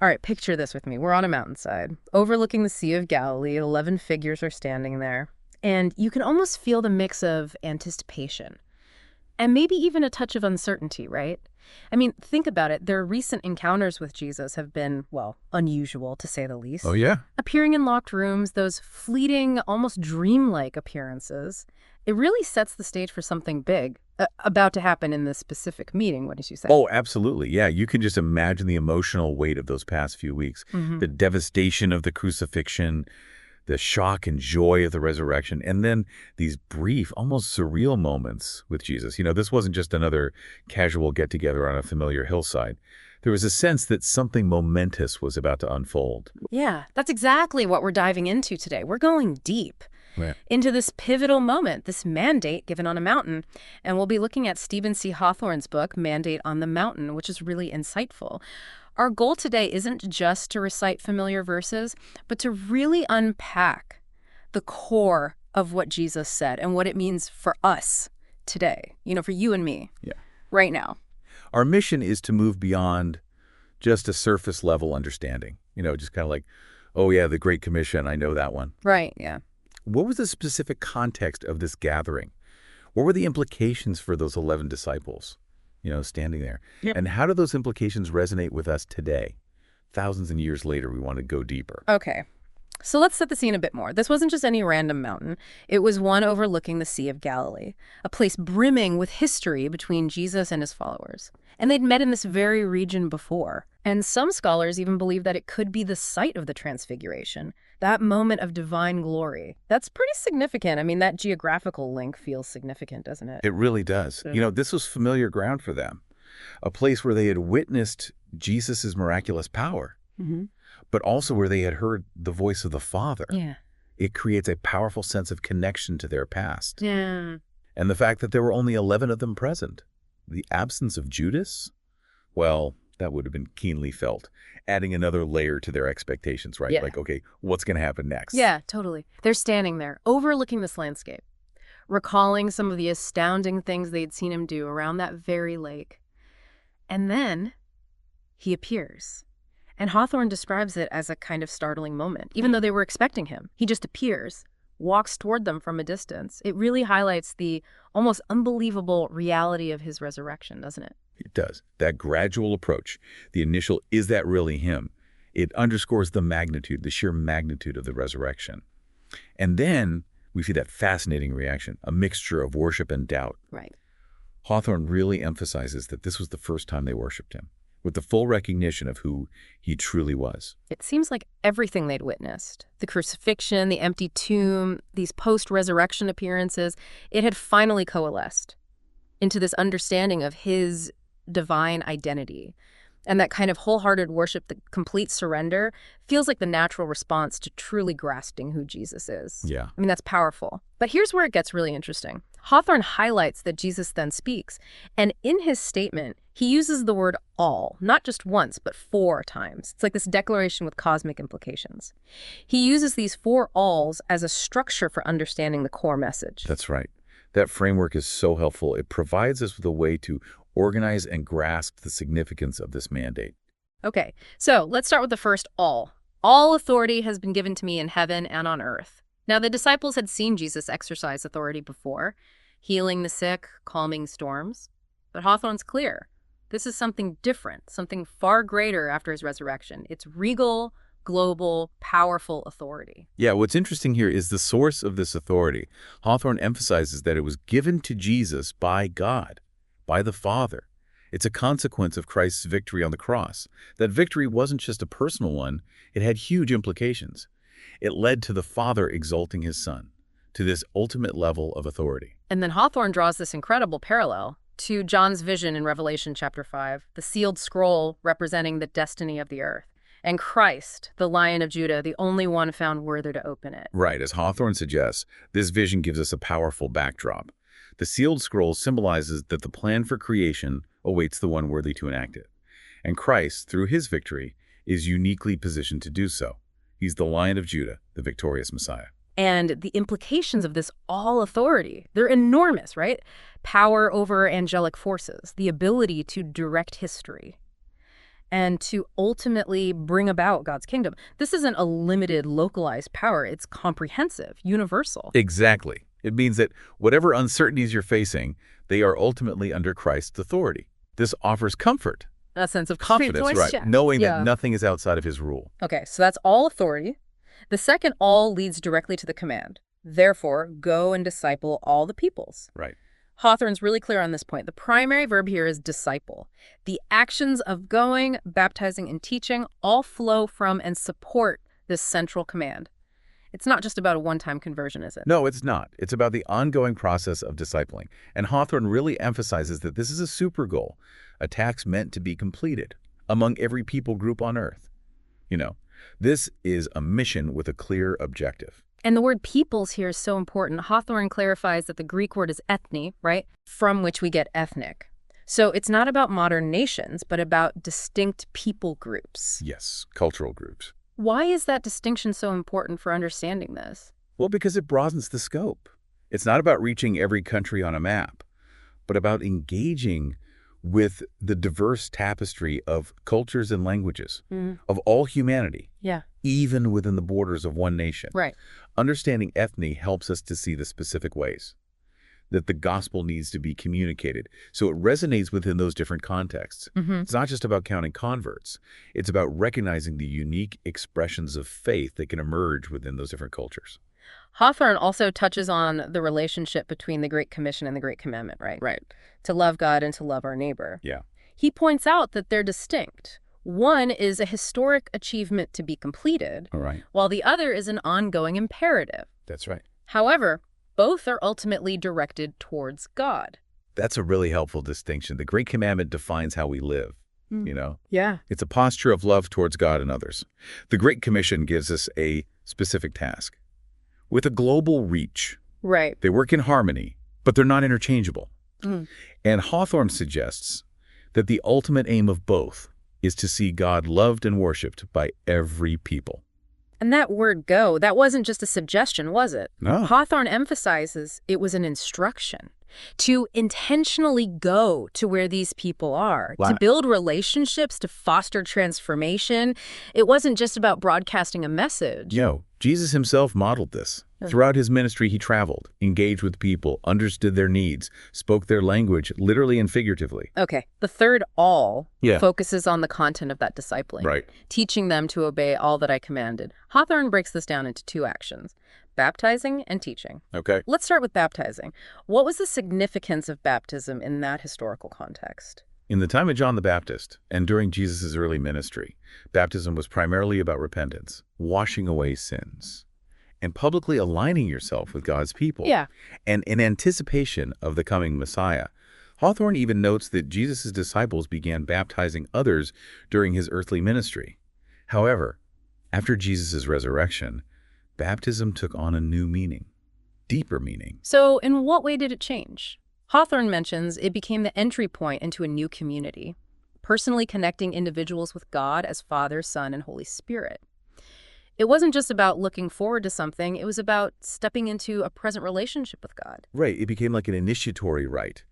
All right, picture this with me. We're on a mountainside, overlooking the Sea of Galilee. 11 figures are standing there. And you can almost feel the mix of anticipation and maybe even a touch of uncertainty, right? I mean, think about it. Their recent encounters with Jesus have been, well, unusual to say the Oh, least. yeah? Appearing in locked rooms, those fleeting, almost dreamlike appearances, it really sets the stage for something big about to happen in this specific meeting. What did you say? Oh, absolutely. Yeah, you can just imagine the emotional weight of those past few weeks. The devastation of the crucifixion, the shock and joy of the resurrection, and then these brief, almost surreal moments with Jesus. This wasn't just another casual get-together on a familiar hillside. There was a sense that something momentous was about to unfold. Yeah, that's exactly what we're diving into today. We're going deep Right. into this pivotal moment, this mandate given on a mountain. And we'll be looking at Stephen C. Hawthorne's book, Mandate on the Mountain, which is really insightful. Our goal today isn't just to recite familiar verses, but to really unpack the core of what Jesus said and what it means for us today, for you and me, Yeah. right now. Our mission is to move beyond just a surface level understanding. Just kind of like, oh yeah, the Great Commission, I know that one. Right, yeah. What was the specific context of this gathering? What were the implications for those 11 disciples, standing there? Yep. And how do those implications resonate with us today? Thousands of years later, we want to go deeper. Okay. So let's set the scene a bit more. This wasn't just any random mountain. It was one overlooking the Sea of Galilee, a place brimming with history between Jesus and his followers. And they'd met in this very region before. And some scholars even believe that it could be the site of the Transfiguration, that moment of divine glory. That's pretty significant. I mean, that geographical link feels significant, doesn't it? It really does. This was familiar ground for them, a place where they had witnessed Jesus's miraculous power, but also where they had heard the voice of the Father. Yeah. It creates a powerful sense of connection to their past. Yeah. And the fact that there were only 11 of them present, the absence of Judas, well, that would have been keenly felt, adding another layer to their expectations, right? Yeah. Like, okay, what's going to happen next? Yeah, totally. They're standing there, overlooking this landscape, recalling some of the astounding things they'd seen him do around that very lake. And then he appears. And Hawthorne describes it as a kind of startling moment. Even though they were expecting him, he just appears, walks toward them from a distance. It really highlights the almost unbelievable reality of his resurrection, doesn't it? It does. That gradual approach, the initial, is that really him? It underscores the magnitude, the sheer magnitude of the resurrection. And then we see that fascinating reaction, a mixture of worship and doubt. Right. Hawthorne really emphasizes that this was the first time they worshiped him, with the full recognition of who he truly was. It seems like everything they'd witnessed, the crucifixion, the empty tomb, these post-resurrection appearances, it had finally coalesced into this understanding of his divine identity. And that kind of wholehearted worship, the complete surrender, feels like the natural response to truly grasping who Jesus is. Yeah. I mean, that's powerful. But here's where it gets really interesting. Hawthorne highlights that Jesus then speaks. And in his statement, he uses the word all, not just once, but 4 times. It's like this declaration with cosmic implications. He uses these 4 alls as a structure for understanding the core message. That's right. That framework is so helpful. It provides us with a way to organize and grasp the significance of this mandate. Okay, so let's start with the first all. All authority has been given to me in heaven and on earth. Now, the disciples had seen Jesus exercise authority before, healing the sick, calming storms. But Hawthorne's clear. This is something different, something far greater after his resurrection. It's regal, global, powerful authority. Yeah, what's interesting here is the source of this authority. Hawthorne emphasizes that it was given to Jesus by God, by the Father. It's a consequence of Christ's victory on the cross. That victory wasn't just a personal one, it had huge implications. It led to the Father exalting his Son to this ultimate level of authority. And then Hawthorne draws this incredible parallel to John's vision in Revelation chapter 5, the sealed scroll representing the destiny of the earth, and Christ, the Lion of Judah, the only one found worthy to open it. Right, as Hawthorne suggests, this vision gives us a powerful backdrop. The sealed scroll symbolizes that the plan for creation awaits the one worthy to enact it. And Christ, through his victory, is uniquely positioned to do so. He's the Lion of Judah, the victorious Messiah. And the implications of this all authority, they're enormous, right? Power over angelic forces, the ability to direct history. and to ultimately bring about God's kingdom. This isn't a limited, localized power. It's comprehensive, universal. Exactly. It means that whatever uncertainties you're facing, they are ultimately under Christ's authority. This offers comfort, A sense of confidence, confidence, right, knowing that nothing is outside of his rule. Okay, so that's all authority. The second all leads directly to the command. Therefore, go and disciple all the peoples. Right. Hawthorne's really clear on this point. The primary verb here is disciple. The actions of going, baptizing, and teaching all flow from and support this central command. It's not just about a one-time conversion, is it? No, it's not. It's about the ongoing process of discipling. And Hawthorne really emphasizes that this is a super goal, a task meant to be completed among every people group on earth. This is a mission with a clear objective. And the word peoples here is so important. Hawthorne clarifies that the Greek word is ethne, right? From which we get ethnic. So it's not about modern nations, but about distinct people groups. Yes, cultural groups. Why is that distinction so important for understanding this? Well, because it broadens the scope. It's not about reaching every country on a map, but about engaging with the diverse tapestry of cultures and languages, of all humanity, even within the borders of one nation. Right. Understanding ethne helps us to see the specific ways that the gospel needs to be communicated. So it resonates within those different contexts. It's not just about counting converts. It's about recognizing the unique expressions of faith that can emerge within those different cultures. Hawthorne also touches on the relationship between the Great Commission and the Great Commandment, right? Right. To love God and to love our neighbor. Yeah. He points out that they're distinct. One is a historic achievement to be completed, All right. while the other is an ongoing imperative. That's right. However, both are ultimately directed towards God. That's a really helpful distinction. The Great Commandment defines how we live, Yeah. It's a posture of love towards God and others. The Great Commission gives us a specific task with a global reach. Right. They work in harmony, but they're not interchangeable. And Hawthorne suggests that the ultimate aim of both is to see God loved and worshipped by every people. And that word go, that wasn't just a suggestion, was it? No. Hawthorne emphasizes it was an instruction to intentionally go to where these people are, to build relationships, to foster transformation. It wasn't just about broadcasting a message. Jesus himself modeled this. Throughout his ministry, he traveled, engaged with people, understood their needs, spoke their language, literally and figuratively. Okay, the third all focuses on the content of that discipling, Right. teaching them to obey all that I commanded. Hawthorne breaks this down into two actions, baptizing and teaching. Okay. Let's start with baptizing. What was the significance of baptism in that historical context? In the time of John the Baptist and during Jesus' early ministry, baptism was primarily about repentance, washing away sins, and publicly aligning yourself with God's people. Yeah. And in anticipation of the coming Messiah, Hawthorne even notes that Jesus' disciples began baptizing others during his earthly ministry. However, after Jesus' resurrection, baptism took on a new meaning, deeper meaning. So in what way did it change? Hawthorne mentions it became the entry point into a new community, personally connecting individuals with God as Father, Son, and Holy Spirit. It wasn't just about looking forward to something, it was about stepping into a present relationship with God. Right, it became like an initiatory rite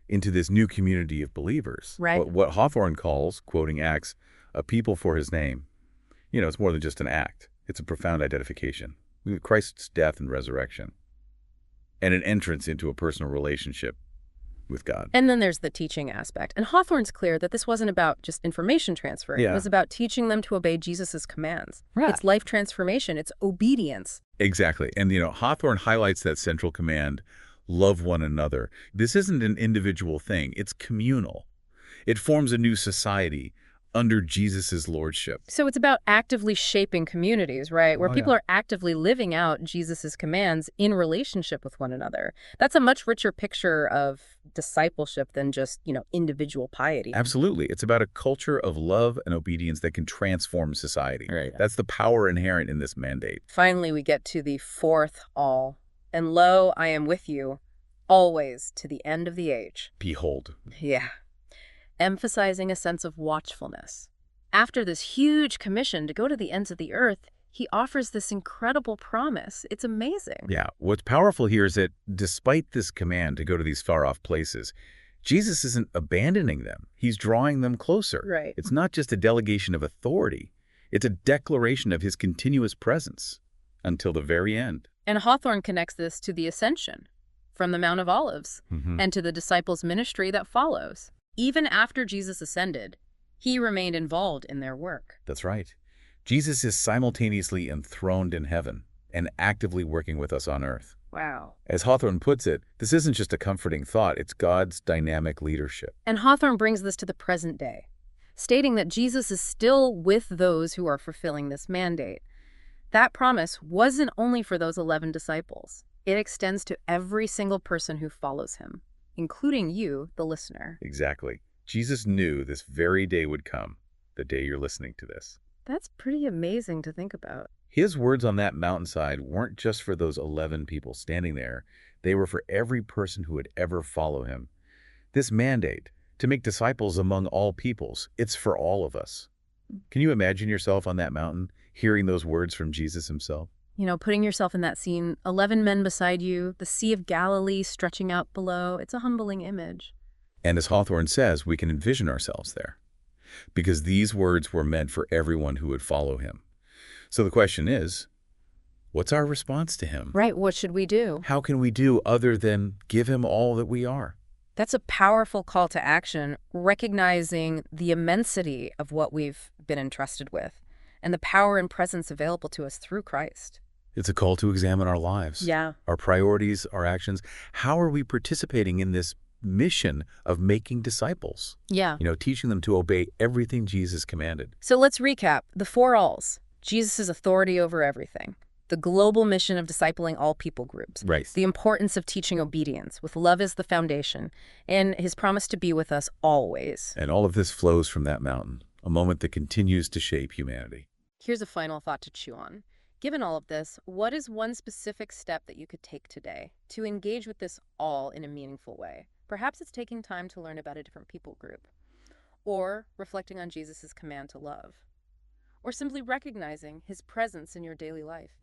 into this new community of believers. Right. What Hawthorne calls, quoting Acts, a people for his name. It's more than just an act. It's a profound identification with Christ's death and resurrection, and an entrance into a personal relationship with God. And then there's the teaching aspect. And Hawthorne's clear that this wasn't about just information transfer. Yeah. It was about teaching them to obey Jesus' commands. Right. It's life transformation. It's obedience. Exactly. And, Hawthorne highlights that central command, love one another. This isn't an individual thing. It's communal. It forms a new society under Jesus' lordship. So it's about actively shaping communities, right? Where people are actively living out Jesus' commands in relationship with one another. That's a much richer picture of discipleship than just, individual piety. Absolutely. It's about a culture of love and obedience that can transform society. Right. That's the power inherent in this mandate. Finally, we get to the fourth all. And lo, I am with you always to the end of the age. Behold. Yeah. Emphasizing a sense of watchfulness. After this huge commission to go to the ends of the earth, he offers this incredible promise. It's amazing. Yeah. What's powerful here is that despite this command to go to these far-off places, Jesus isn't abandoning them. He's drawing them closer. Right. It's not just a delegation of authority. It's a declaration of his continuous presence until the very end. And Hawthorne connects this to the ascension from the Mount of Olives and to the disciples' ministry that follows. Even after Jesus ascended, he remained involved in their work. That's right. Jesus is simultaneously enthroned in heaven and actively working with us on earth. Wow. As Hawthorne puts it, this isn't just a comforting thought, it's God's dynamic leadership. And Hawthorne brings this to the present day, stating that Jesus is still with those who are fulfilling this mandate. That promise wasn't only for those 11 disciples. It extends to every single person who follows him, including you, the listener. Exactly. Jesus knew this very day would come, the day you're listening to this. That's pretty amazing to think about. His words on that mountainside weren't just for those 11 people standing there. They were for every person who would ever follow him. This mandate, to make disciples among all peoples, it's for all of us. Can you imagine yourself on that mountain, hearing those words from Jesus himself? You know, putting yourself in that scene, 11 men beside you, the Sea of Galilee stretching out below, it's a humbling image. And as Hawthorne says, we can envision ourselves there, because these words were meant for everyone who would follow him. So the question is, what's our response to him? Right, what should we do? How can we do other than give him all that we are? That's a powerful call to action, recognizing the immensity of what we've been entrusted with and the power and presence available to us through Christ. It's a call to examine our lives, Yeah. our priorities, our actions. How are we participating in this mission of making disciples? Yeah. Teaching them to obey everything Jesus commanded. So let's recap the 4 alls. Jesus' authority over everything. The global mission of discipling all people groups. Right. The importance of teaching obedience, with love as the foundation, and his promise to be with us always. And all of this flows from that mountain, a moment that continues to shape humanity. Here's a final thought to chew on. Given all of this, what is one specific step that you could take today to engage with this all in a meaningful way? Perhaps it's taking time to learn about a different people group, or reflecting on Jesus' command to love, or simply recognizing his presence in your daily life.